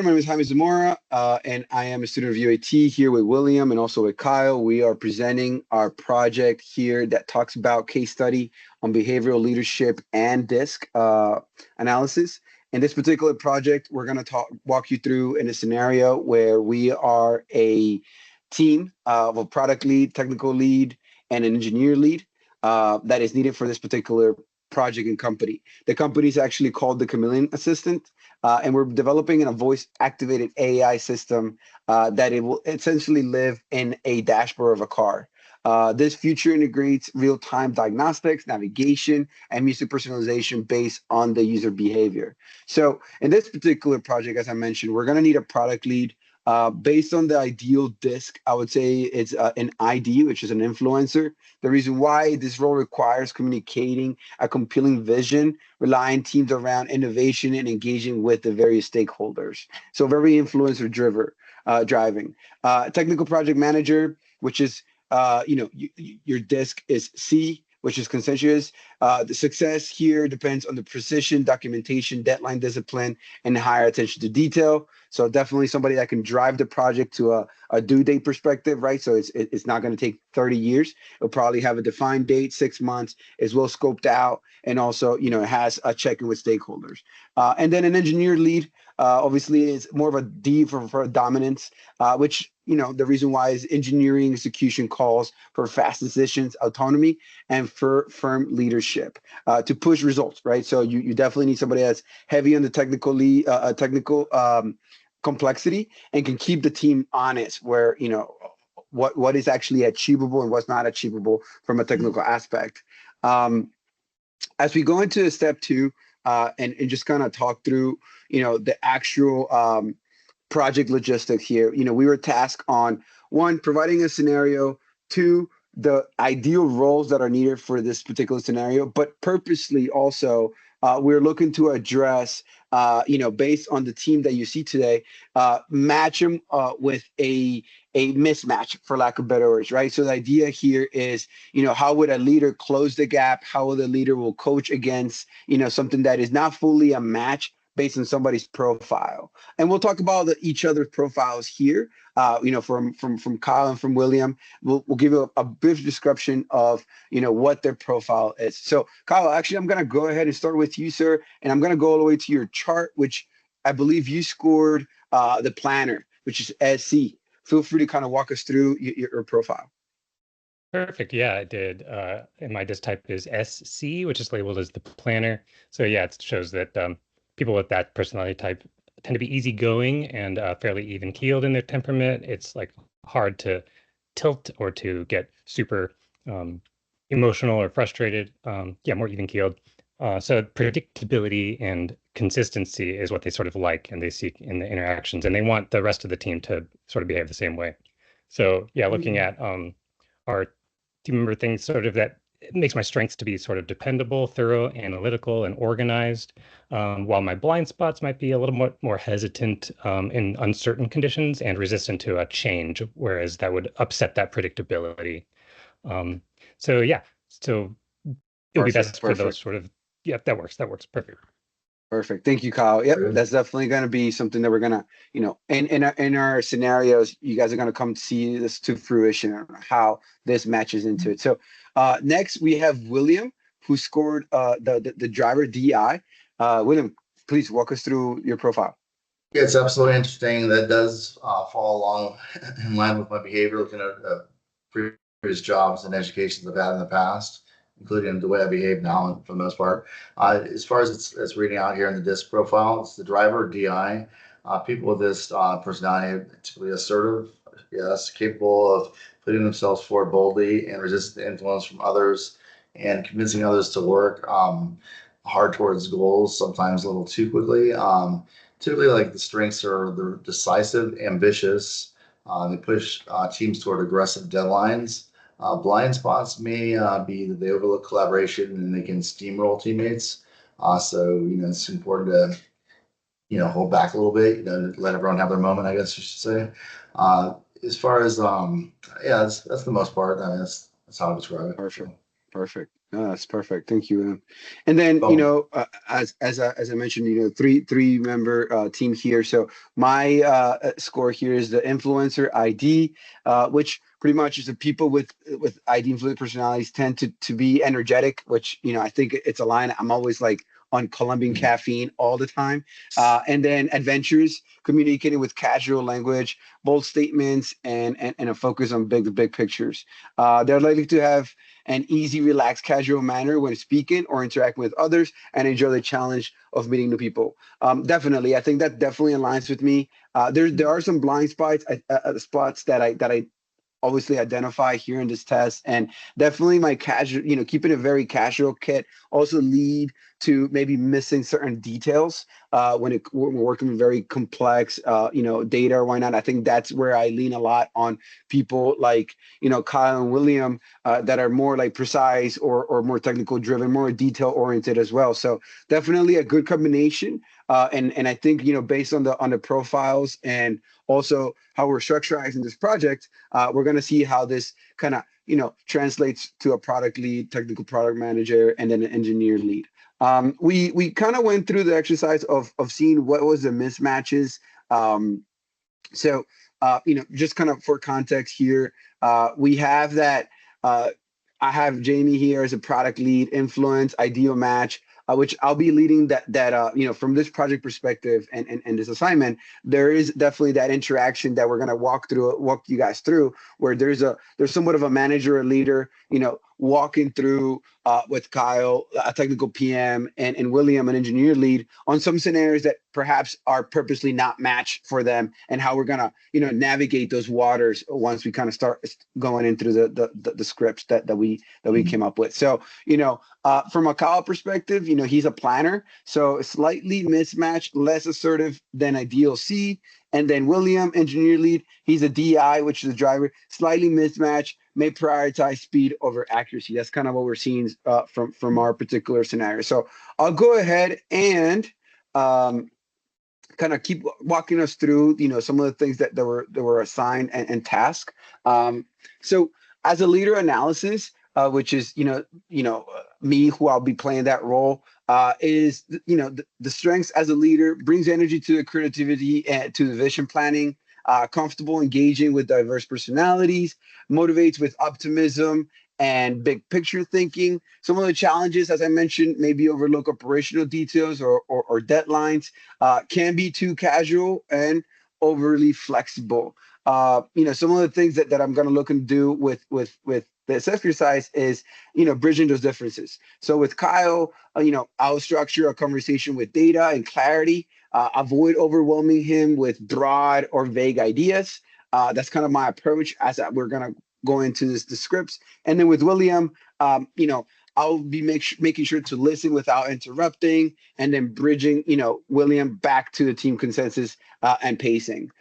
everyone. My name is Jaime Zamora, and I am a student of UAT here with William and also with Kyle. We are presenting our project here that talks about case study on behavioral leadership and DISC analysis. In this particular project, we're going to walk you through in a scenario where we are a team of a product lead, technical lead, and an engineer lead that is needed for this particular project and company. The company is actually called the Chameleon Assistant. And we're developing a voice-activated AI system that it will essentially live in a dashboard of a car. This feature integrates real-time diagnostics, navigation, and music personalization based on the user behavior. So in this particular project, as I mentioned, we're going to need a product lead. Based on the ideal DISC, I would say it's an ID, which is an influencer. The reason why this role requires communicating a compelling vision, relying teams around innovation and engaging with the various stakeholders. So very influencer driving. Technical project manager, which is, your DISC is C, which is consensuous. The success here depends on the precision, documentation, deadline discipline, and higher attention to detail. So definitely somebody that can drive the project to a due date perspective, right? So it's not going to take 30 years. It'll probably have a defined date, 6 months, is well scoped out, and also, it has a check-in with stakeholders. And then an engineer lead, obviously, is more of a D for dominance, which, the reason why is engineering execution calls for fast decisions, autonomy, and for firm leadership to push results, right? So you definitely need somebody that's heavy on the technical complexity and can keep the team honest where, what is actually achievable and what's not achievable from a technical aspect. As we go into step 2 and just kind of talk through, the actual project logistics here, we were tasked on 1, providing a scenario, 2, the ideal roles that are needed for this particular scenario, but purposely also we're looking to address, based on the team that you see today, match them with a mismatch, for lack of better words, right? So the idea here is, how would a leader close the gap? How will the leader will coach against, something that is not fully a match based on somebody's profile. And we'll talk about each other's profiles here, from Kyle and from William. We'll give you a brief description of, what their profile is. So Kyle, actually, I'm going to go ahead and start with you, sir. And I'm going to go all the way to your chart, which I believe you scored the planner, which is SC. Feel free to kind of walk us through your profile. Perfect. Yeah, I did. And my disk type is SC, which is labeled as the planner. So yeah, it shows that people with that personality type tend to be easygoing and fairly even-keeled in their temperament. It's like hard to tilt or to get super emotional or frustrated. More even-keeled. So predictability and consistency is what they sort of like and they seek in the interactions, and they want the rest of the team to sort of behave the same way. So yeah, looking at our team member things, sort of that it makes my strengths to be sort of dependable, thorough, analytical, and organized, while my blind spots might be a little more hesitant in uncertain conditions and resistant to a change, whereas that would upset that predictability. So it'll be best for those sort of, that works perfect. Perfect. Thank you, Kyle. Yep, that's definitely going to be something that we're going to, in our scenarios, you guys are going to come see this to fruition, how this matches into it. So next we have William, who scored the driver DI. William, please walk us through your profile. Yeah, it's absolutely interesting. That does fall along in line with my behavior, looking at previous jobs and educations I've had in the past, including the way I behave now for the most part. As far as it's reading out here in the DISC profile, it's the driver DI. People with this personality are typically assertive, yes, capable of putting themselves forward boldly and resist the influence from others and convincing others to work hard towards goals, sometimes a little too quickly. Typically, like the strengths are they're decisive, ambitious. They push teams toward aggressive deadlines. Blind spots may be that they overlook collaboration and they can steamroll teammates. So it's important to hold back a little bit, let everyone have their moment, I guess you should say. As far as that's the most part. That's how I describe it. Perfect. No, that's perfect. Thank you, William. And then, as I mentioned, three member team here. So my score here is the influencer ID, which pretty much is the people with ID influencer personalities tend to be energetic, which I think it's a line. I'm always like on Colombian caffeine all the time. And then adventures, communicating with casual language, bold statements, and a focus on big pictures. They're likely to have an easy, relaxed, casual manner when speaking or interacting with others, and enjoy the challenge of meeting new people. Definitely, I think that definitely aligns with me. There are some blind spots that I obviously identify here in this test, and definitely my casual, keeping a very casual kit also lead to maybe missing certain details when we're working with very complex data or whatnot. I think that's where I lean a lot on people like Kyle and William that are more like precise or more technical driven, more detail oriented as well. So definitely a good combination. And I think based on the profiles and also how we're structurizing this project, we're going to see how this kind of translates to a product lead, technical product manager, and then an engineer lead. We kind of went through the exercise of seeing what was the mismatches. So just kind of for context here, we have that. I have Jamie here as a product lead, influence, ideal match, which I'll be leading that from this project perspective and this assignment. There is definitely that interaction that we're going to walk you guys through, where there's somewhat of a manager or leader, walking through with Kyle, a technical PM, and William, an engineer lead, on some scenarios that perhaps are purposely not matched for them, and how we're gonna navigate those waters once we kind of start going into the scripts that we came up with. So from a Kyle perspective, he's a planner, so slightly mismatched, less assertive than ideal C. And then William, engineer lead, he's a DI, which is a driver, slightly mismatched, may prioritize speed over accuracy. That's kind of what we're seeing from our particular scenario. So I'll go ahead and kind of keep walking us through, some of the things that were assigned and tasked. So as a leader analysis, which is me, who I'll be playing that role, is the strengths as a leader brings energy to the creativity and to the vision planning. Comfortable engaging with diverse personalities, motivates with optimism and big picture thinking. Some of the challenges, as I mentioned, maybe overlook operational details or deadlines, can be too casual and overly flexible. Some of the things that I'm going to look and do with this exercise is, bridging those differences. So with Kyle, I'll structure a conversation with data and clarity, avoid overwhelming him with broad or vague ideas. That's kind of my approach as we're going to go into the scripts. And then with William, I'll be making sure to listen without interrupting, and then bridging, William back to the team consensus and pacing.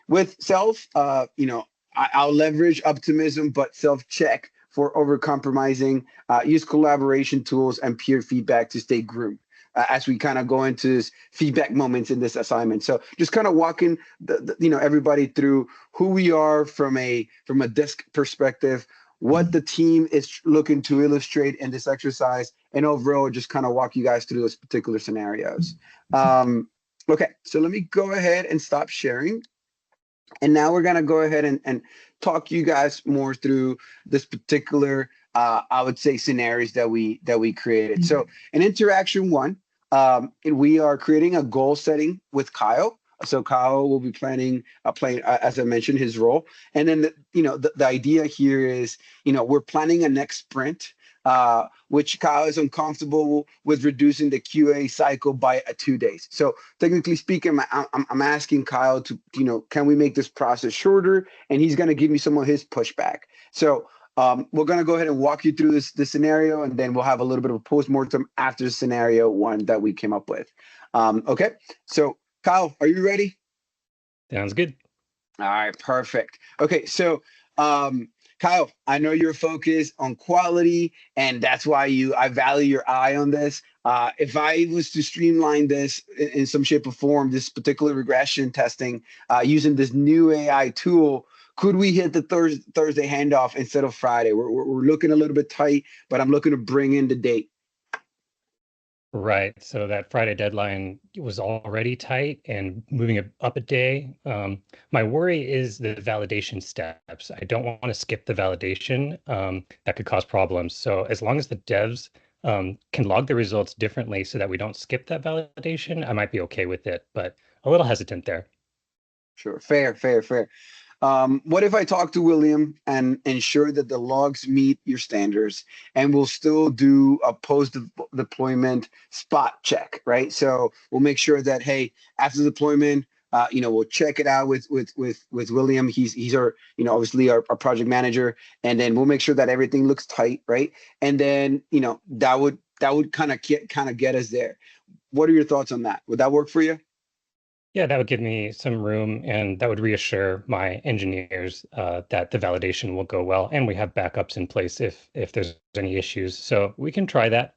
With self, I'll leverage optimism, but self-check for over-compromising, use collaboration tools and peer feedback to stay groomed as we kind of go into this feedback moments in this assignment. So just kind of walking everybody through who we are from a disc perspective, what the team is looking to illustrate in this exercise, and overall just kind of walk you guys through those particular scenarios. Okay, so let me go ahead and stop sharing. And now we're going to go ahead and talk you guys more through this particular, I would say, scenarios that we created. So in interaction one, we are creating a goal setting with Kyle. So Kyle will be playing, as I mentioned, his role. And then, the idea here is, we're planning a next sprint, which Kyle is uncomfortable with reducing the QA cycle by 2 days. So technically speaking, I'm asking Kyle to, can we make this process shorter? And he's going to give me some of his pushback. So we're going to go ahead and walk you through this scenario, and then we'll have a little bit of a postmortem after scenario one that we came up with. Okay, so Kyle, are you ready? Sounds good. All right, perfect. Okay, so Kyle, I know you're focused on quality, and that's why I value your eye on this. If I was to streamline this in some shape or form, this particular regression testing using this new AI tool could we hit the Thursday handoff instead of Friday? We're looking a little bit tight, but I'm looking to bring in the date. Right. So that Friday deadline was already tight and moving it up a day. My worry is the validation steps. I don't want to skip the validation. That could cause problems. So as long as the devs can log the results differently so that we don't skip that validation, I might be okay with it, but a little hesitant there. Sure. Fair. What if I talk to William and ensure that the logs meet your standards, and we'll still do a post deployment spot check, right? So we'll make sure that, hey, after deployment, we'll check it out with William. He's our, obviously our project manager, and then we'll make sure that everything looks tight, right? And then, that would kind of get us there. What are your thoughts on that? Would that work for you? Yeah, that would give me some room and that would reassure my engineers that the validation will go well and we have backups in place if there's any issues. So we can try that.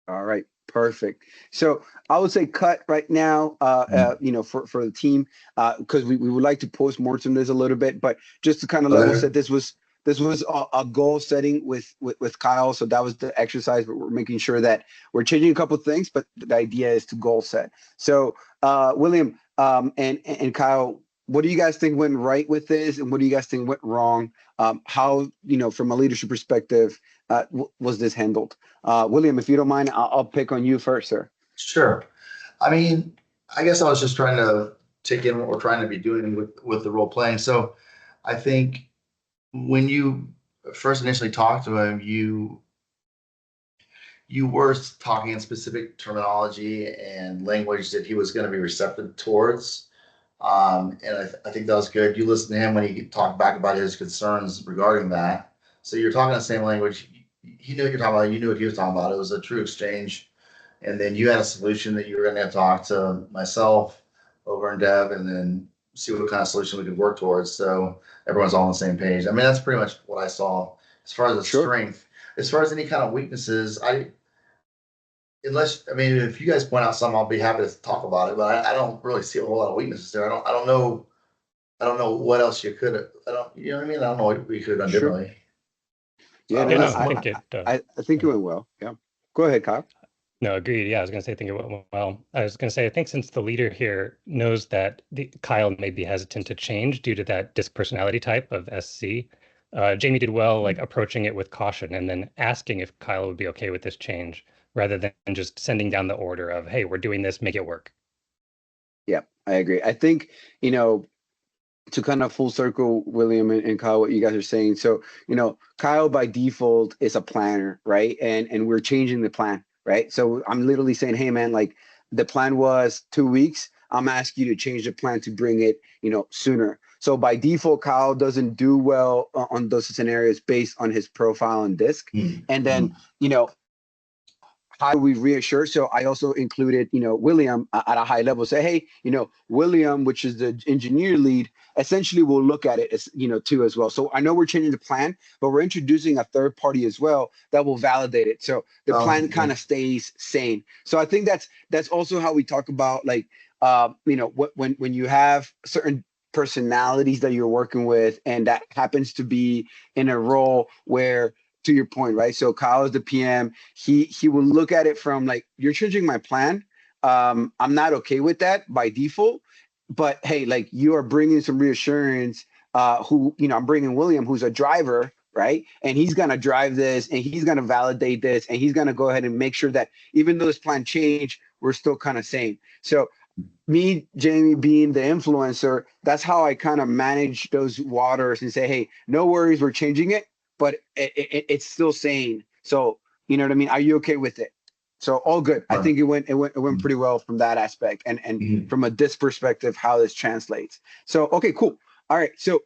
All right, perfect. So I would say cut right now, for the team, because we would like to post mortem this a little bit, but just to kind of level set, this was a goal setting with Kyle. So that was the exercise, but we're making sure that we're changing a couple of things, but the idea is to goal set. So William and Kyle, what do you guys think went right with this, and what do you guys think went wrong? How, from a leadership perspective, was this handled? William, if you don't mind, I'll pick on you first, sir. Sure. I mean, I guess I was just trying to take in what we're trying to be doing with the role playing. So I think when you first initially talked to him, you were talking in specific terminology and language that he was going to be receptive towards. And I think that was good. You listened to him when he talked back about his concerns regarding that. So you're talking the same language. He knew what you're talking about. You knew what he was talking about. It was a true exchange. And then you had a solution that you were going to talk to myself over in Dev and then see what kind of solution we could work towards. So everyone's all on the same page. I mean, that's pretty much what I saw as far as the strength. As far as any kind of weaknesses, if you guys point out some, I'll be happy to talk about it. But I don't really see a whole lot of weaknesses there. I don't know what else you could. You know what I mean? I don't know what we could have done differently. Yeah, I think it went well. Yeah, go ahead, Kyle. No, agreed. Yeah, I was going to say, I think it went well. I was going to say, I think since the leader here knows that Kyle may be hesitant to change due to that disk personality type of SC, Jamie did well, like approaching it with caution and then asking if Kyle would be okay with this change rather than just sending down the order of, hey, we're doing this, make it work. Yeah, I agree. I think, to kind of full circle, William and Kyle, what you guys are saying. So, Kyle by default is a planner, right? And we're changing the plan, right? So I'm literally saying, hey, man, like the plan was 2 weeks. I'm asking you to change the plan to bring it, sooner. So by default, Kyle doesn't do well on those scenarios based on his profile and disk. And then, how do we reassure? So I also included, William at a high level, say, hey, William, which is the engineer lead, essentially will look at it as, too as well. So I know we're changing the plan, but we're introducing a third party as well that will validate it. So the plan kind of stays sane. So I think that's also how we talk about when you have certain personalities that you're working with, and that happens to be in a role where, to your point, right? So Kyle is the PM. He will look at it from like, you're changing my plan. I'm not okay with that by default, but hey, like you are bringing some reassurance. I'm bringing William, who's a driver, right? And he's gonna drive this, and he's gonna validate this, and he's gonna go ahead and make sure that even though this plan changed, we're still kind of sane. So me, Jamie, being the influencer, that's how I kind of manage those waters and say, hey, no worries, we're changing it, but it's still sane. So, you know what I mean? Are you okay with it? So all good. I think it went pretty well from that aspect, and from a disk perspective, how this translates. So, okay, cool. All right. So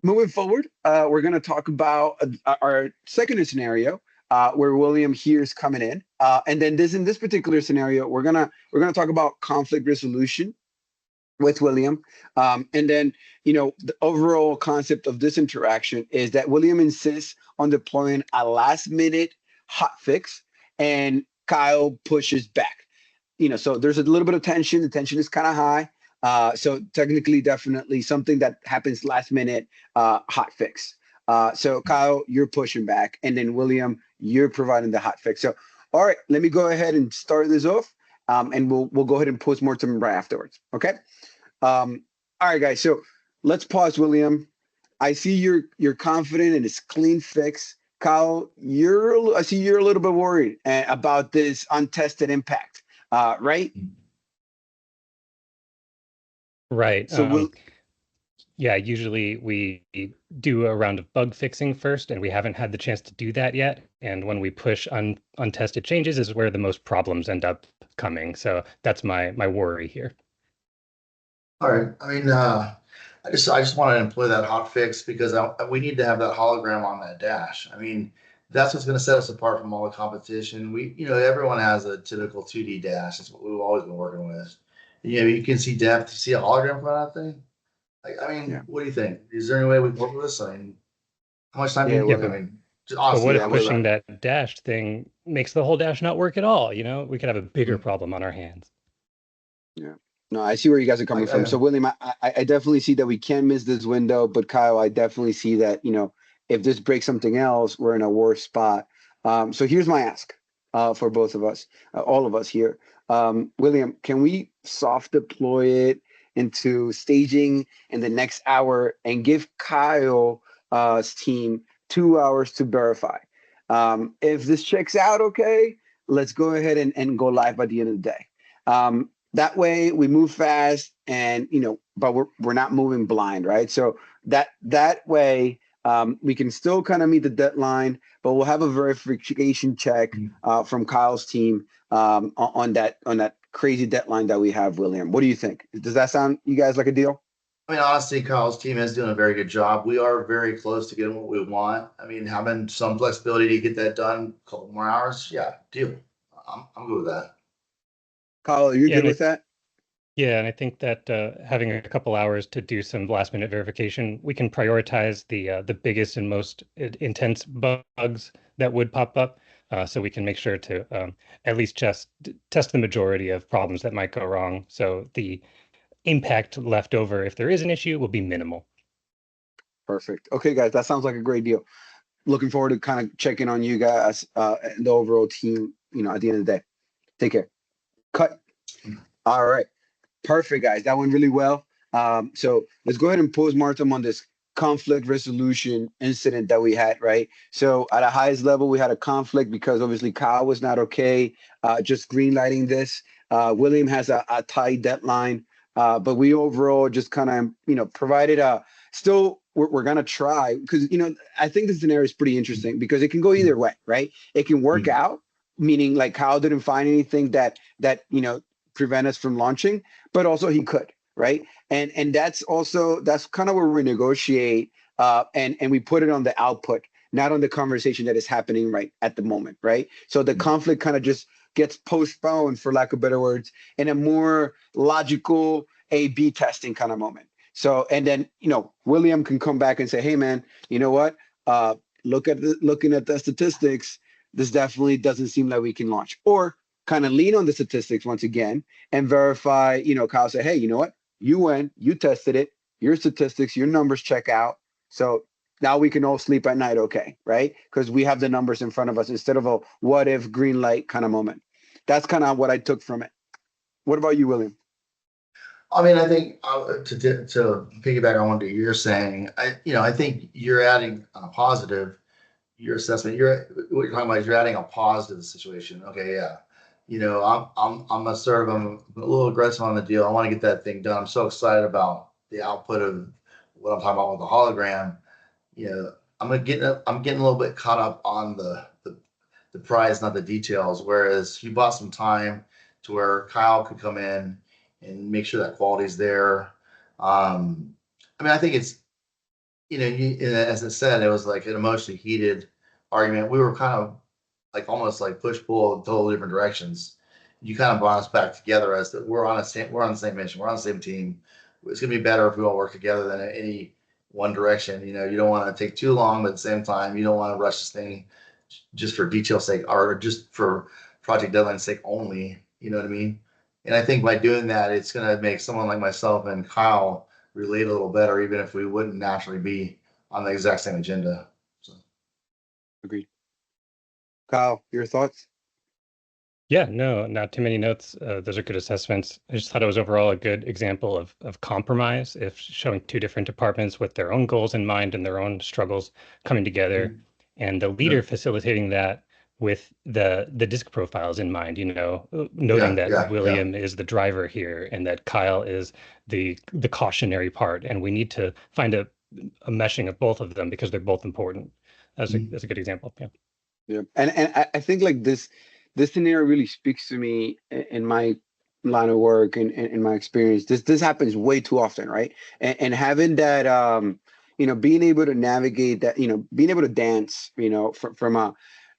moving forward, we're going to talk about our second scenario, where William here is coming in. And then in this particular scenario, we're gonna talk about conflict resolution with William. And then, the overall concept of this interaction is that William insists on deploying a last minute hot fix, and Kyle pushes back. So there's a little bit of tension. The tension is kind of high. So technically, definitely something that happens last minute, hot fix. So Kyle, you're pushing back, and then William, you're providing the hot fix. So all right, let me go ahead and start this off, and we'll go ahead and post mortem right afterwards. Okay. All right, guys. So let's pause, William. I see you're confident in this clean fix. Kyle, I see you're a little bit worried about this untested impact, right? Right. So we'll Yeah, usually we do a round of bug fixing first, and we haven't had the chance to do that yet. And when we push untested changes is where the most problems end up coming. So that's my worry here. All right. I mean, I just want to employ that hot fix because we need to have that hologram on that dash. I mean, that's what's going to set us apart from all the competition. Everyone has a typical 2D dash. That's what we've always been working with. You can see depth. You see a hologram from that thing. yeah, What do you think? Is there any way we can work with this? I mean, how much time do yeah, you Yeah, need? I William. mean, just but honestly, what Yeah, if William. pushing that dash thing makes the whole dash not work at all? We could have a bigger mm, problem on our hands. Yeah. No, I see where you guys are coming from. So, William, I definitely see that we can miss this window, but Kyle, I definitely see that, if this breaks something else, we're in a worse spot. So here's my ask for both of us, all of us here. William, can we soft deploy it into staging in the next hour and give Kyle's team 2 hours to verify? If this checks out, okay, let's go ahead and go live by the end of the day. That way we move fast and but we're not moving blind, right? So that way we can still kind of meet the deadline, but we'll have a verification check from Kyle's team on that crazy deadline that we have. William, what do you think? Does that sound you guys like a deal? I mean, honestly, Kyle's team is doing a very good job. We are very close to getting what we want. I mean, having some flexibility to get that done a couple more hours, yeah, deal. I'm good with that. Kyle, are you Yeah, good and with that? I think that having a couple hours to do some last minute verification, we can prioritize the biggest and most intense bugs that would pop up, so we can make sure to at least just test the majority of problems that might go wrong. So the impact left over, if there is an issue, will be minimal. Perfect. Okay, guys, that sounds like a great deal. Looking forward to kind of checking on you guys and the overall team. At the end of the day, take care. Cut. All right. Perfect, guys. That went really well. So let's go ahead and post mortem on this conflict resolution incident that we had, right? So at a highest level, we had a conflict because obviously Kyle was not okay just green lighting this. William has a tight deadline, but we overall just kind of, provided a still we're gonna try because I think this scenario is pretty interesting because it can go either way, right? It can work Mhm. out, meaning like Kyle didn't find anything that prevent us from launching, but also he could, right? And that's kind of where we negotiate, and we put it on the output, not on the conversation that is happening right at the moment, right? So the conflict kind of just gets postponed, for lack of better words, in a more logical A/B testing kind of moment. So and then William can come back and say, hey man, you know what? Looking at the statistics, this definitely doesn't seem like we can launch. Or kind of lean on the statistics once again and verify, Kyle say, hey, you know what? You went, you tested it, your statistics, your numbers check out. So now we can all sleep at night, okay, right? Because we have the numbers in front of us instead of a what if green light kind of moment. That's kind of what I took from it. What about you, William? I mean, I think to piggyback on what you're saying, I think you're adding a positive. Your assessment, what you're talking about is you're adding a positive to the situation. Okay, yeah. I'm assertive. I'm a little aggressive on the deal. I want to get that thing done. I'm so excited about the output of what I'm talking about with the hologram. I'm getting a little bit caught up on the prize, not the details. Whereas he bought some time to where Kyle could come in and make sure that quality's there. I mean, I think it's as I said, it was like an emotionally heated argument. We were kind of like almost like push pull in totally different directions. You kind of brought us back together as that we're on the same mission, we're on the same team. It's gonna be better if we all work together than any one direction. You don't want to take too long, but at the same time, you don't want to rush this thing just for detail's sake or just for project deadline's sake only. You know what I mean? And I think by doing that, it's going to make someone like myself and Kyle relate a little better, even if we wouldn't naturally be on the exact same agenda. So. Agreed. Kyle, your thoughts? Yeah, no, not too many notes. Those are good assessments. I just thought it was overall a good example of compromise, if showing two different departments with their own goals in mind and their own struggles coming together, and the leader facilitating that with the disc profiles in mind, noting that William is the driver here and that Kyle is the cautionary part, and we need to find a meshing of both of them because they're both important. That's a good example. Yeah. Yeah, and I think like this scenario really speaks to me in my line of work and in my experience. This happens way too often, right? And having that being able to navigate that, being able to dance, from a,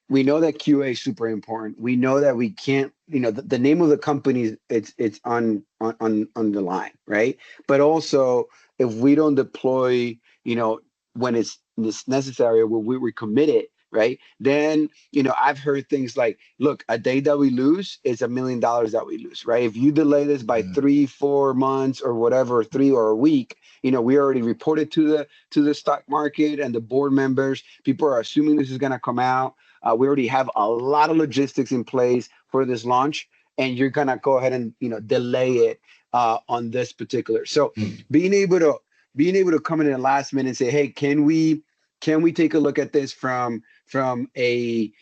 we know that QA is super important. We know that we can't, the name of the company, it's on the line, right? But also, if we don't deploy, when it's necessary, when we're committed, right? Then, I've heard things like, look, a day that we lose is $1 million that we lose, right? If you delay this by 3-4 months or whatever, 3 or a week, we already reported to the stock market and the board members. People are assuming this is going to come out. We already have a lot of logistics in place for this launch, and you're gonna go ahead and delay it on this particular. So being able to come in at the last minute and say, hey, can we take a look at this from a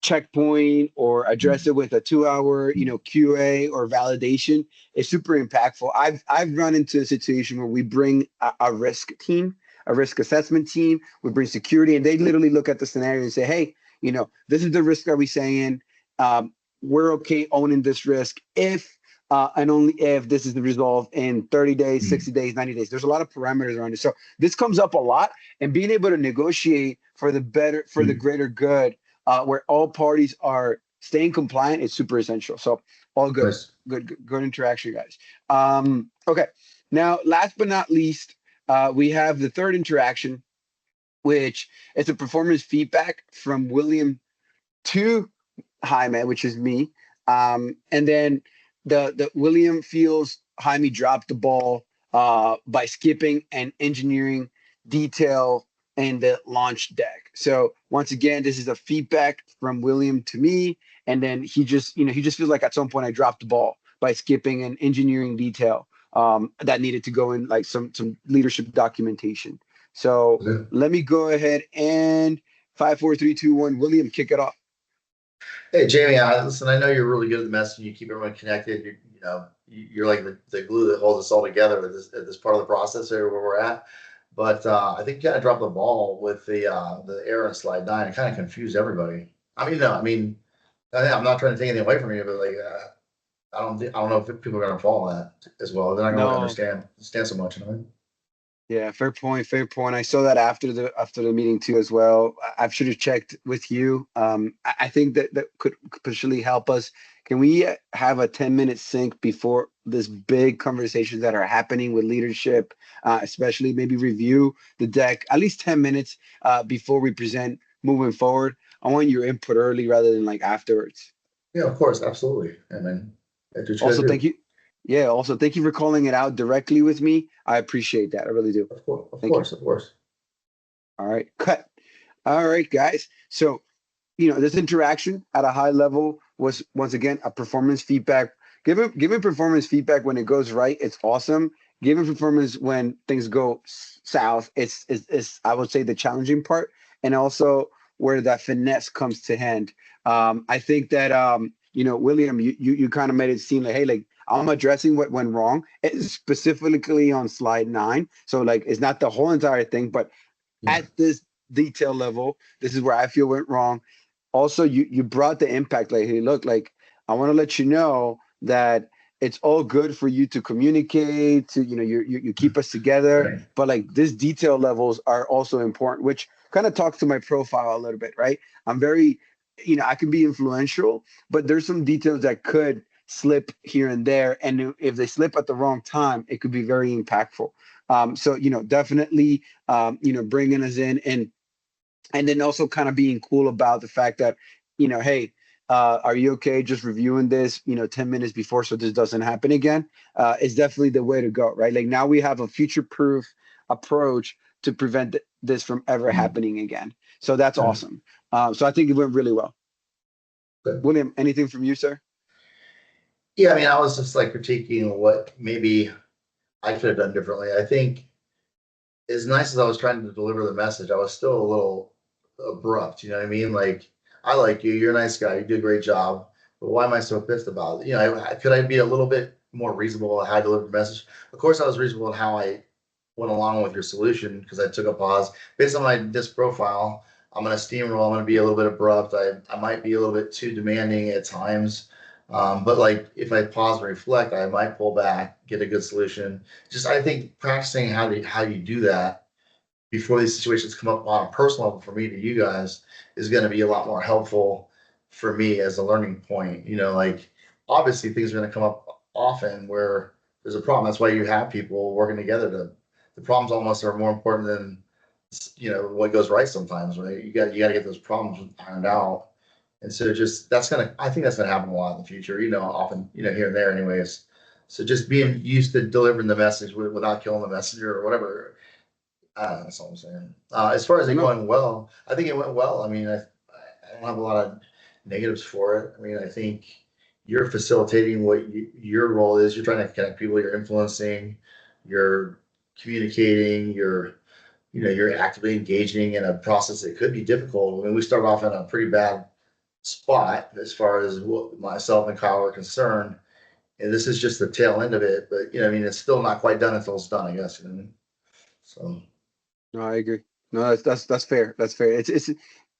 checkpoint, or address it with a 2-hour QA or validation, is super impactful. I've run into a situation where we bring a risk team, a risk assessment team, we bring security, and they literally look at the scenario and say, hey, this is the risk that we're saying. We're okay owning this risk if and only if this is resolved in 30 days, 60 days, 90 days. There's a lot of parameters around it. So this comes up a lot, and being able to negotiate for the greater good, where all parties are staying compliant, is super essential. So all good, good interaction, guys. Okay, now last but not least, we have the third interaction, which is a performance feedback from William to Jaime, which is me. And then the William feels Jaime dropped the ball by skipping an engineering detail in the launch deck. So once again, this is a feedback from William to me, and then he just feels like at some point I dropped the ball by skipping an engineering detail that needed to go in, like some leadership documentation. So let me go ahead and 5, 4, 3, 2, 1. William, kick it off. Hey, Jamie, listen, I know you're really good at the messaging. You keep everyone connected. You're like the glue that holds us all together at this part of the process here where we're at. But I think you kind of dropped the ball with the error in slide 9. It kind of confused everybody. I'm not trying to take anything away from you, but like, I don't know if people are going to follow that as well. They're not going to understand so much. Yeah, fair point. Fair point. I saw that after the meeting too as well. I should have checked with you. I think that could potentially help us. Can we have a 10-minute sync before this big conversations that are happening with leadership, especially maybe review the deck at least 10 minutes before we present moving forward? I want your input early rather than like afterwards. Yeah, of course, absolutely. And then also thank you. Yeah, also thank you for calling it out directly with me. I appreciate that. I really do. Of course. All right, cut. All right, guys. So, this interaction at a high level was once again a performance feedback. Giving performance feedback when it goes right, it's awesome. Giving performance when things go south, it's I would say the challenging part, and also where that finesse comes to hand. I think that William, you kind of made it seem like, hey, like I'm addressing what went wrong. It's specifically on slide 9. So like it's not the whole entire thing, but at this detail level, this is where I feel went wrong. Also, you brought the impact, like, hey, look, like I want to let you know that it's all good for you to communicate, to you keep us together, but like these detail levels are also important, which kind of talks to my profile a little bit, right? I'm very, I can be influential, but there's some details that could slip here and there, and if they slip at the wrong time, it could be very impactful. So definitely bringing us in, and then also kind of being cool about the fact that hey, Are you okay just reviewing this, 10 minutes before so this doesn't happen again? Is definitely the way to go, right? Like now we have a future-proof approach to prevent this from ever happening again. So that's awesome. So I think it went really well. Good. William, anything from you, sir? Yeah, I mean, I was just like critiquing what maybe I could have done differently. I think as nice as I was trying to deliver the message, I was still a little abrupt. You know what I mean? Like, I like you. You're a nice guy. You do a great job. But why am I so pissed about it? Could I be a little bit more reasonable on how I deliver the message? Of course, I was reasonable in how I went along with your solution because I took a pause based on my disc profile. I'm going to steamroll. I'm going to be a little bit abrupt. I might be a little bit too demanding at times. But like if I pause and reflect, I might pull back, get a good solution. Just I think practicing how you do that before these situations come up on a personal level for me to you guys is going to be a lot more helpful for me as a learning point. Like obviously things are going to come up often where there's a problem. That's why you have people working together the problems almost are more important than what goes right sometimes, right? You got to get those problems ironed out. And so just I think that's gonna happen a lot in the future, often, here and there anyways. So just being used to delivering the message without killing the messenger or whatever. I don't know, that's all I'm saying. As far as it going well, I think it went well. I mean, I don't have a lot of negatives for it. I mean, I think you're facilitating what your role is. You're trying to connect people, you're influencing, you're communicating, you're actively engaging in a process that could be difficult. I mean, we started off in a pretty bad spot as far as what myself and Kyle are concerned. And this is just the tail end of it, but I mean, it's still not quite done until it's done, I guess. So No, I agree. No, that's fair. That's fair. It's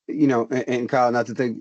and Kyle, not to take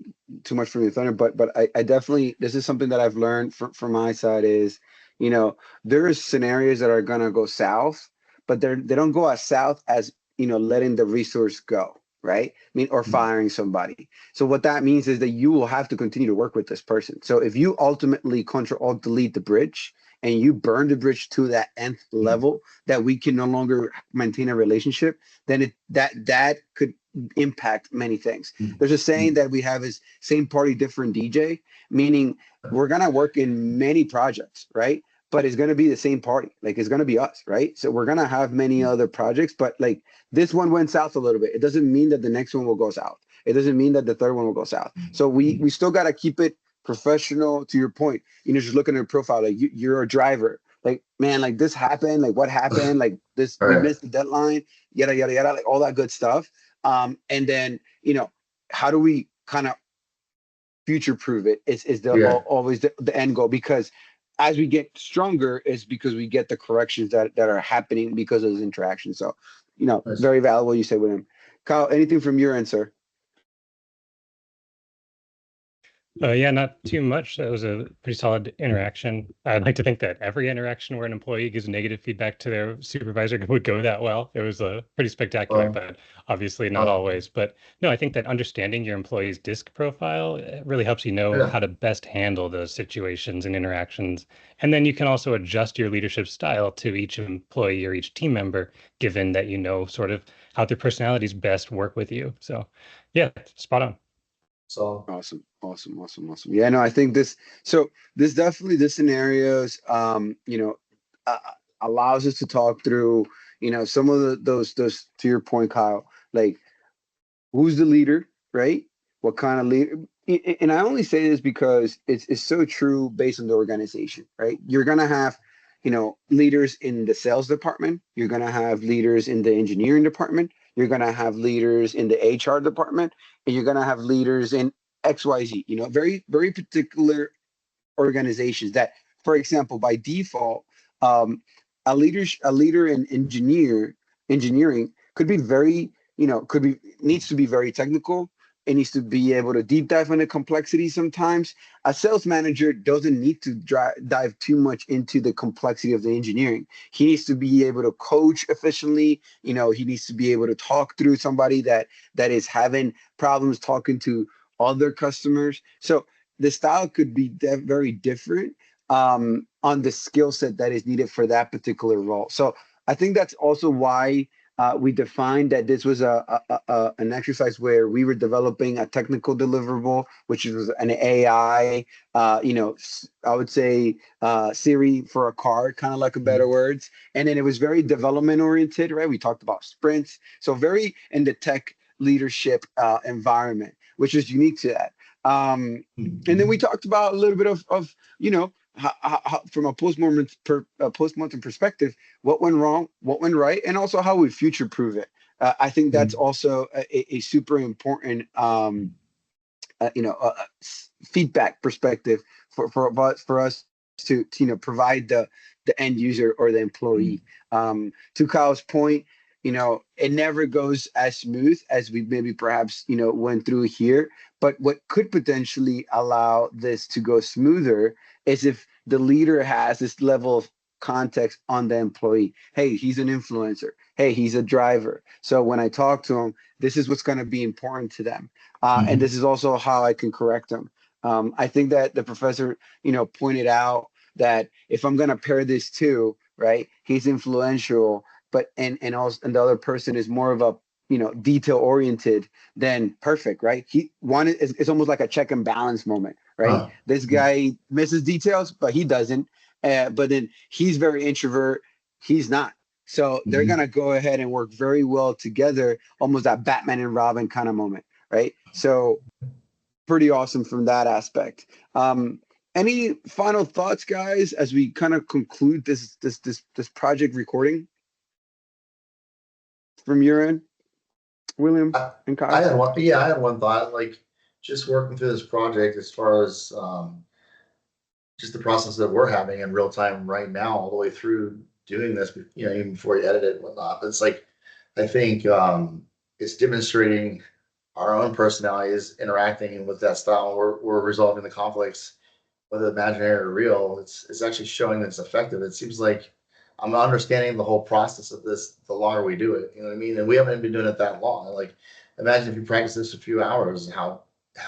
too much from your thunder, but I definitely, this is something that I've learned from my side is, there is scenarios that are gonna go south, but they don't go as south as letting the resource go, right? I mean, or firing somebody. So what that means is that you will have to continue to work with this person. So if you ultimately Control Alt Delete the bridge and you burn the bridge to that nth level that we can no longer maintain a relationship, then that could impact many things. There's a saying that we have is same party, different DJ, meaning we're gonna work in many projects, right? But it's gonna be the same party. Like it's gonna be us, right? So we're gonna have many other projects, but like this one went south a little bit. It doesn't mean that the next one will go south. It doesn't mean that the third one will go south. So we still gotta keep it professional. To your point, just looking at your profile, like you're a driver. Like, man, like this happened, like what happened, like this, we missed the deadline, yada yada yada, like all that good stuff. And then, how do we kind of future proof it is always the end goal, because as we get stronger is because we get the corrections that are happening because of those interactions. So, very valuable you said with him. Kyle, anything from your end, sir? Yeah, not too much. That was a pretty solid interaction. I'd like to think that every interaction where an employee gives negative feedback to their supervisor would go that well. It was pretty spectacular, but obviously not always. But no, I think that understanding your employee's DISC profile really helps you know how to best handle those situations and interactions. And then you can also adjust your leadership style to each employee or each team member, given that sort of how their personalities best work with you. So yeah, spot on. So Awesome. Yeah, no, I think this definitely, this scenarios, allows us to talk through, some of those, to your point, Kyle, like who's the leader, right? What kind of leader? And I only say this because it's so true based on the organization, right? You're gonna have, leaders in the sales department. You're gonna have leaders in the engineering department. You're gonna have leaders in the HR department, and you're gonna have leaders in XYZ. Very very particular organizations that, for example, by default, um, a leader in engineering could be very, needs to be very technical. It needs to be able to deep dive into complexity sometimes. A sales manager doesn't need to dive too much into the complexity of the engineering. He needs to be able to coach efficiently. He needs to be able to talk through somebody that is having problems talking to other customers. So the style could be very different on the skill set that is needed for that particular role. So I think that's also why We defined that this was an exercise where we were developing a technical deliverable, which was an AI, I would say Siri for a car, kind of like a better words. And then it was very development oriented, right? We talked about sprints. So very in the tech leadership environment, which is unique to that. And then we talked about a little bit of from a postmortem perspective, what went wrong, what went right, and also how we future prove it. I think that's also a super important feedback perspective for us to provide the end user or the employee. To Kyle's point, it never goes as smooth as we maybe perhaps went through here. But what could potentially allow this to go smoother is if the leader has this level of context on the employee. Hey, he's an influencer. Hey, he's a driver. So when I talk to him, this is what's going to be important to them. And this is also how I can correct them. I think that the professor, pointed out that if I'm going to pair this too, right, he's influential, but and the other person is more of a detail oriented, then perfect, right? It's almost like a check and balance moment, right? This guy misses details, but he doesn't. But then he's very introvert, he's not. So they're gonna go ahead and work very well together, almost that Batman and Robin kind of moment, right? So pretty awesome from that aspect. Any final thoughts, guys, as we kind of conclude this project recording from your end, William and Kyle? I had one thought, like just working through this project as far as just the process that we're having in real time right now, all the way through doing this, even before you edit it and whatnot. But it's like, I think it's demonstrating our own personalities interacting with that style. We're resolving the conflicts, whether imaginary or real. It's actually showing that it's effective. It seems like I'm understanding the whole process of this the longer we do it. You know what I mean? And we haven't been doing it that long. Like, imagine if you practice this a few hours, how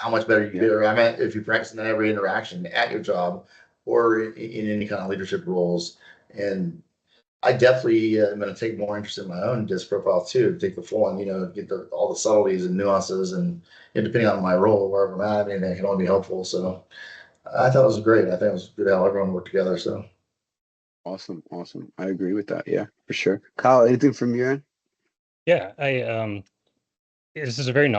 much better you get. Or I mean, if you practice in every interaction at your job or in any kind of leadership roles. And I definitely am going to take more interest in my own disc profile too, take the full one, get all the subtleties and nuances, and depending on my role, wherever I'm at, that can only be helpful. So I thought it was great. I think it was good how everyone worked together. So awesome. I agree with that. Yeah, for sure. Kyle, anything from your end? Yeah, this is a very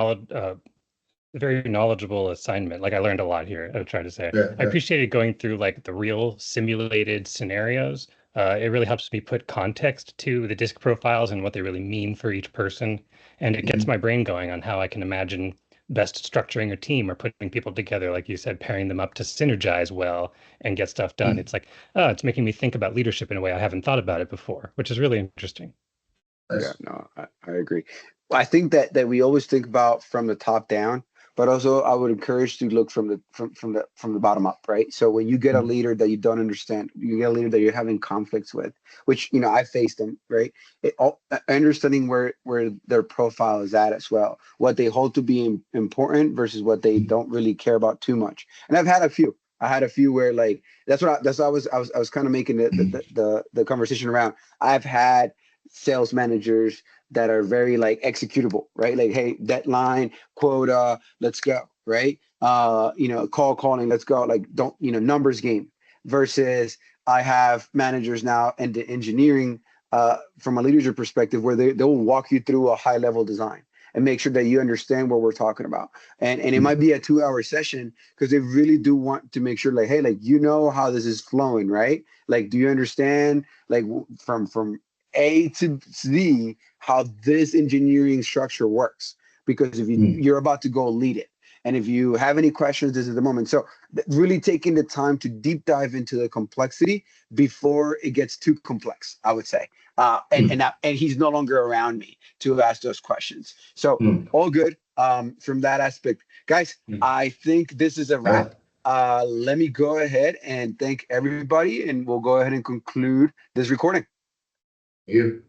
knowledgeable assignment. Like I learned a lot here, I would try to say. I appreciated going through like the real simulated scenarios. It really helps me put context to the disc profiles and what they really mean for each person. And it gets my brain going on how I can imagine best structuring a team or putting people together, like you said, pairing them up to synergize well and get stuff done. It's like, it's making me think about leadership in a way I haven't thought about it before, which is really interesting. Yeah, no, I agree. I think that we always think about from the top down, but also I would encourage to look from the bottom up, right? So when you get a leader that you don't understand, you get a leader that you're having conflicts with, which I faced them, right? Understanding where their profile is at as well, what they hold to be important versus what they don't really care about too much. And I've had a few. I had a few where like that's what I was kind of making the conversation around. I've had sales managers that are very like executable, right? Like, hey, deadline, quota, let's go, right? Calling, let's go. Like, don't, numbers game. Versus I have managers now in the engineering from a leadership perspective where they'll walk you through a high level design and make sure that you understand what we're talking about. And it might be a 2-hour session because they really do want to make sure like, hey, like, how this is flowing, right? Like, do you understand like from A to Z how this engineering structure works? Because if you're about to go lead it, and if you have any questions, this is the moment. So really taking the time to deep dive into the complexity before it gets too complex, I would say. And he's no longer around me to ask those questions. So all good from that aspect. Guys, I think this is a wrap. Let me go ahead and thank everybody, and we'll go ahead and conclude this recording. You.